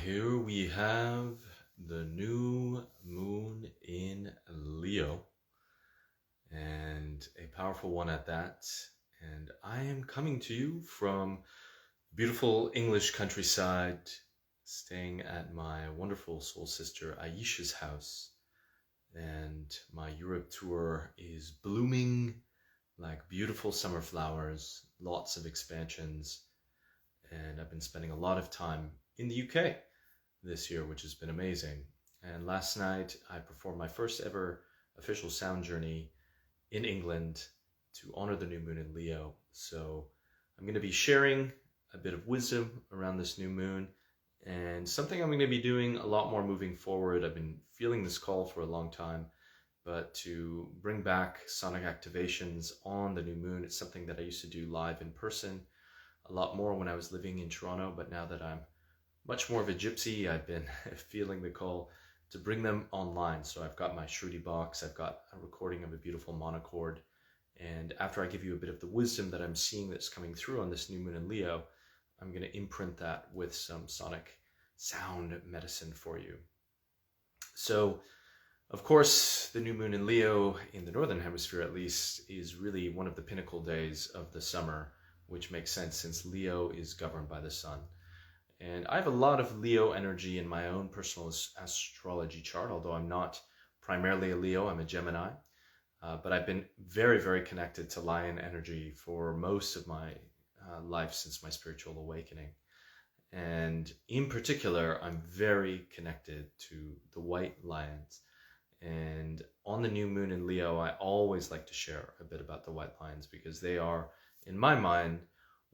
Here we have the new moon in Leo, and a powerful one at that. And I am coming to you from beautiful English countryside, staying at my wonderful soul sister Aisha's house. And my Europe tour is blooming like beautiful summer flowers, lots of expansions, and I've been spending a lot of time in the UK this year, which has been amazing. And last night I performed my first ever official sound journey in England to honor the new moon in Leo. So I'm going to be sharing a bit of wisdom around this new moon and something I'm going to be doing a lot more moving forward. I've been feeling this call for a long time, but to bring back sonic activations on the new moon. It's something that I used to do live in person a lot more when I was living in Toronto, but now that I'm much more of a gypsy, I've been feeling the call to bring them online. So I've got my Shruti box, I've got a recording of a beautiful monochord, and after I give you a bit of the wisdom that I'm seeing that's coming through on this new moon in Leo, I'm going to imprint that with some sonic sound medicine for you. So, of course, the new moon in Leo, in the Northern Hemisphere at least, is really one of the pinnacle days of the summer, which makes sense since Leo is governed by the sun. And I have a lot of Leo energy in my own personal astrology chart, although I'm not primarily a Leo, I'm a Gemini. But I've been very, very connected to lion energy for most of my life since my spiritual awakening. And in particular, I'm very connected to the white lions. And on the new moon in Leo, I always like to share a bit about the white lions because they are, in my mind,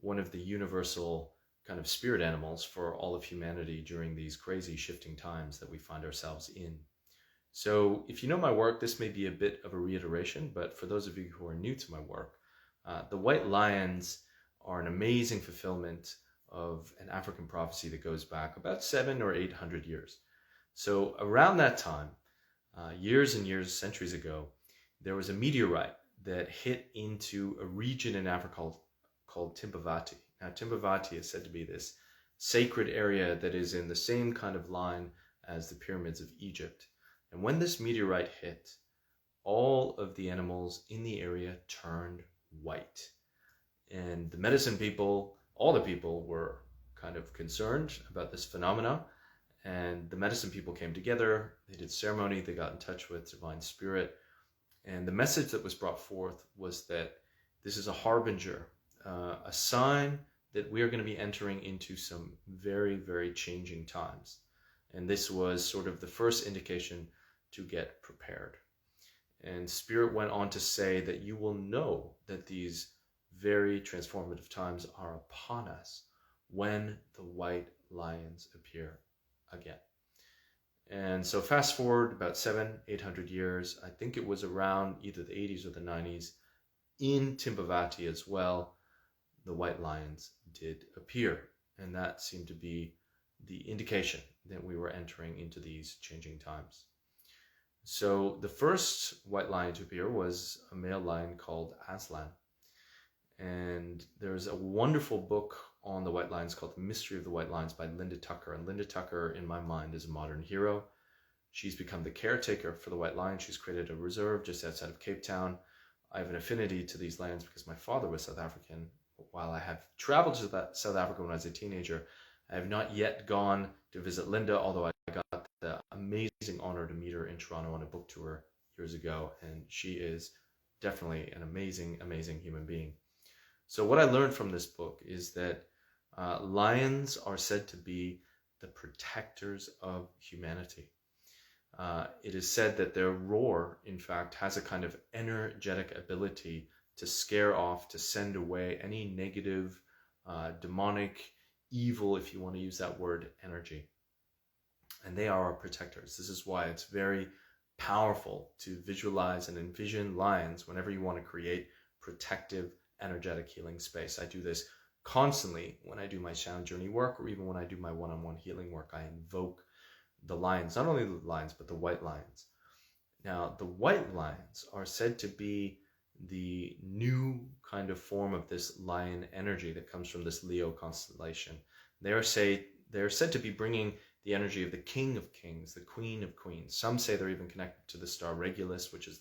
one of the universal kind of spirit animals for all of humanity during these crazy shifting times that we find ourselves in. So if you know my work, this may be a bit of a reiteration, but for those of you who are new to my work, the white lions are an amazing fulfillment of an African prophecy that goes back about 700 or 800 years. So around that time, years and years, centuries ago, there was a meteorite that hit into a region in Africa called Timbavati. Now, Timbavati is said to be this sacred area that is in the same kind of line as the pyramids of Egypt. And when this meteorite hit, all of the animals in the area turned white. And the medicine people, all the people were kind of concerned about this phenomena. And the medicine people came together, they did ceremony, they got in touch with divine spirit. And the message that was brought forth was that this is a harbinger, a sign that we are going to be entering into some very, very changing times. And this was sort of the first indication to get prepared. And Spirit went on to say that you will know that these very transformative times are upon us when the white lions appear again. And so fast forward about 700-800 years, I think it was around either the 80s or the 90s, in Timbavati as well, the white lions did appear. And that seemed to be the indication that we were entering into these changing times. So the first white lion to appear was a male lion called Aslan. And there's a wonderful book on the white lions called The Mystery of the White Lions by Linda Tucker. And Linda Tucker, in my mind, is a modern hero. She's become the caretaker for the white lion. She's created a reserve just outside of Cape Town. I have an affinity to these lands because my father was South African. While I have traveled to South Africa when I was a teenager, I have not yet gone to visit Linda, although I got the amazing honor to meet her in Toronto on a book tour years ago. And she is definitely an amazing, amazing human being. So what I learned from this book is that lions are said to be the protectors of humanity. It is said that their roar, in fact, has a kind of energetic ability to scare off, to send away any negative, demonic, evil, if you want to use that word, energy. And they are our protectors. This is why it's very powerful to visualize and envision lions whenever you want to create protective, energetic healing space. I do this constantly when I do my sound journey work, or even when I do my one-on-one healing work. I invoke the lions, not only the lions, but the white lions. Now, the white lions are said to be the new kind of form of this lion energy that comes from this Leo constellation. They are said to be bringing the energy of the King of Kings, the Queen of Queens. Some say they're even connected to the star Regulus, which is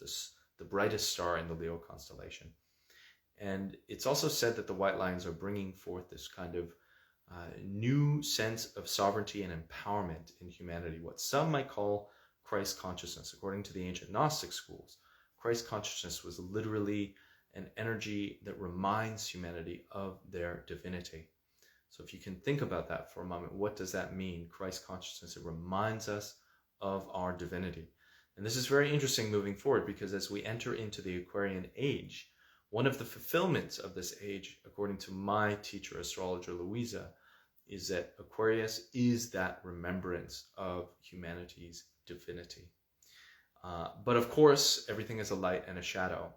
the brightest star in the Leo constellation. And it's also said that the white lions are bringing forth this kind of new sense of sovereignty and empowerment in humanity, what some might call Christ consciousness. According to the ancient Gnostic schools, Christ consciousness was literally an energy that reminds humanity of their divinity. So if you can think about that for a moment, what does that mean? Christ consciousness, it reminds us of our divinity. And this is very interesting moving forward, because as we enter into the Aquarian age, one of the fulfillments of this age, according to my teacher, astrologer Louisa, is that Aquarius is that remembrance of humanity's divinity. But of course, everything is a light and a shadow.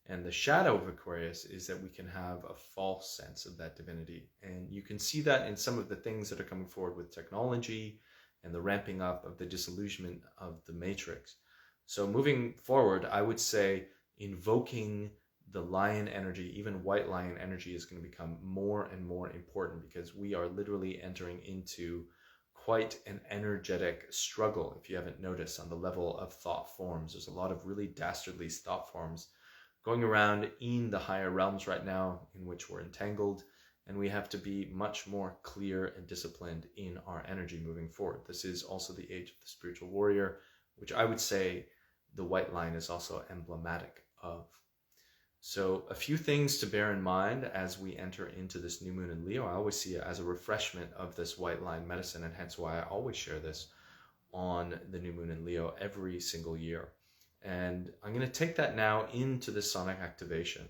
And the shadow of Aquarius is that we can have a false sense of that divinity. And you can see that in some of the things that are coming forward with technology and the ramping up of the disillusionment of the matrix. So moving forward, I would say invoking the lion energy, even white lion energy, is going to become more and more important, because we are literally entering into quite an energetic struggle, if you haven't noticed, on the level of thought forms. There's a lot of really dastardly thought forms going around in the higher realms right now, in which we're entangled, and we have to be much more clear and disciplined in our energy moving forward. This is also the age of the spiritual warrior, which I would say the white lion is also emblematic of. So a few things to bear in mind as we enter into this new moon in Leo. I always see it as a refreshment of this white lion medicine, and hence why I always share this on the new moon in Leo every single year. And I'm going to take that now into the sonic activation.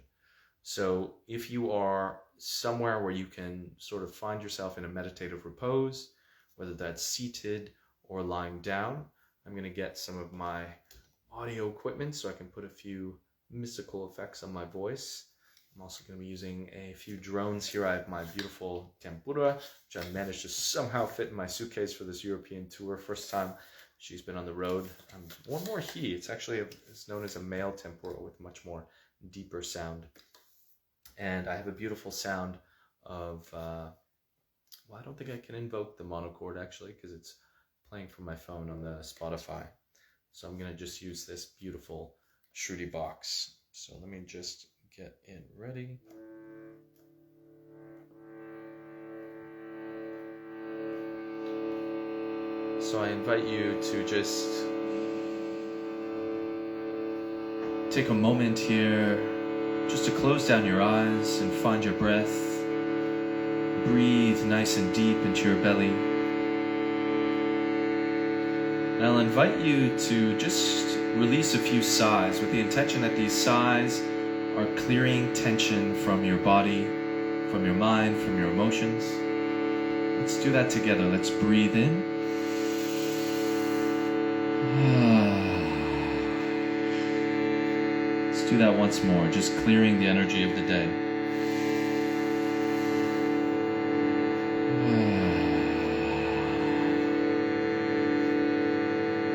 So if you are somewhere where you can sort of find yourself in a meditative repose, whether that's seated or lying down, I'm going to get some of my audio equipment so I can put a few mystical effects on my voice. I'm also going to be using a few drones here. I have my beautiful tempura, which I managed to somehow fit in my suitcase for this European tour. First time she's been on the road. One more he. It's actually it's known as a male tempura with much more deeper sound. And I have a beautiful sound of, well, I don't think I can invoke the monochord actually, because it's playing from my phone on the Spotify. So I'm going to just use this beautiful Shruti box. So let me just get it ready. So I invite you to just take a moment here just to close down your eyes and find your breath. Breathe nice and deep into your belly. And I'll invite you to just release a few sighs with the intention that these sighs are clearing tension from your body, from your mind, from your emotions. Let's do that together. Let's breathe in. Let's do that once more, just clearing the energy of the day.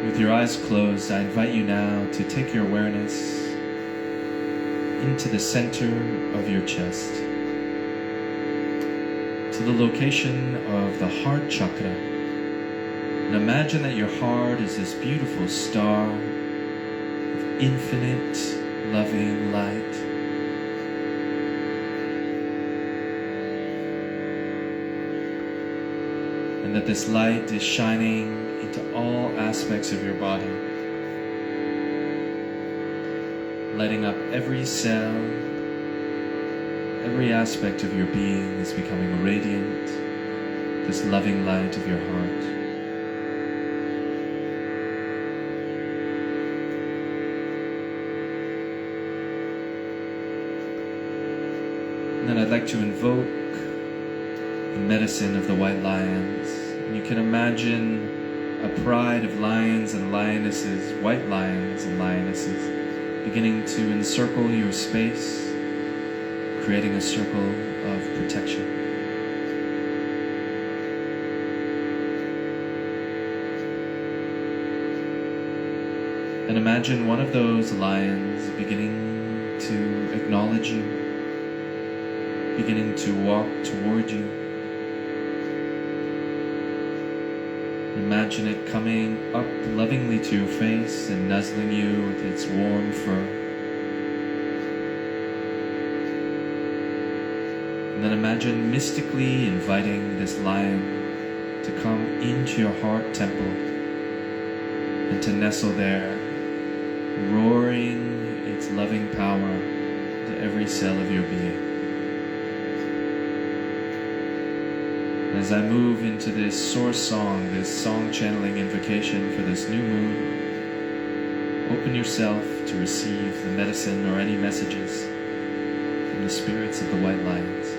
With your eyes closed, I invite you now to take your awareness into the center of your chest, to the location of the heart chakra. And imagine that your heart is this beautiful star of infinite loving light. And that this light is shining into all aspects of your body, lighting up every cell, every aspect of your being is becoming radiant, this loving light of your heart. And then I'd like to invoke the medicine of the white lions. And you can imagine a pride of lions and lionesses, white lions and lionesses, beginning to encircle your space, creating a circle of protection. And imagine one of those lions beginning to acknowledge you, beginning to walk toward you. Imagine it coming up lovingly to your face and nuzzling you with its warm fur. And then imagine mystically inviting this lion to come into your heart temple and to nestle there, roaring its loving power into every cell of your being. As I move into this source song, this song channeling invocation for this new moon, open yourself to receive the medicine or any messages from the spirits of the white lions.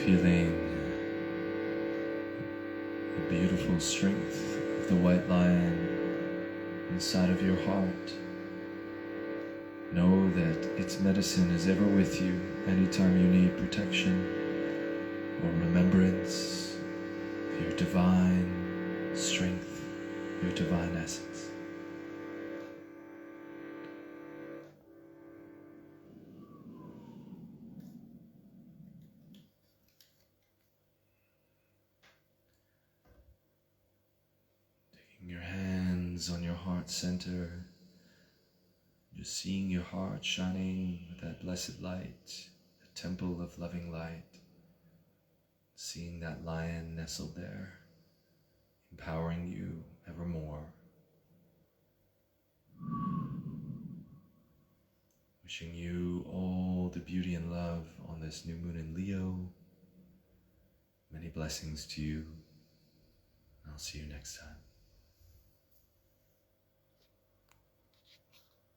feeling the beautiful strength of the white lion inside of your heart. Know that its medicine is ever with you anytime you need protection or remembrance of your divine strength, your divine essence. Taking your hands on your heart center, just seeing your heart shining with that blessed light, the temple of loving light. Seeing that lion nestled there, empowering you evermore. Wishing you all the beauty and love on this new moon in Leo. Many blessings to you. I'll see you next time.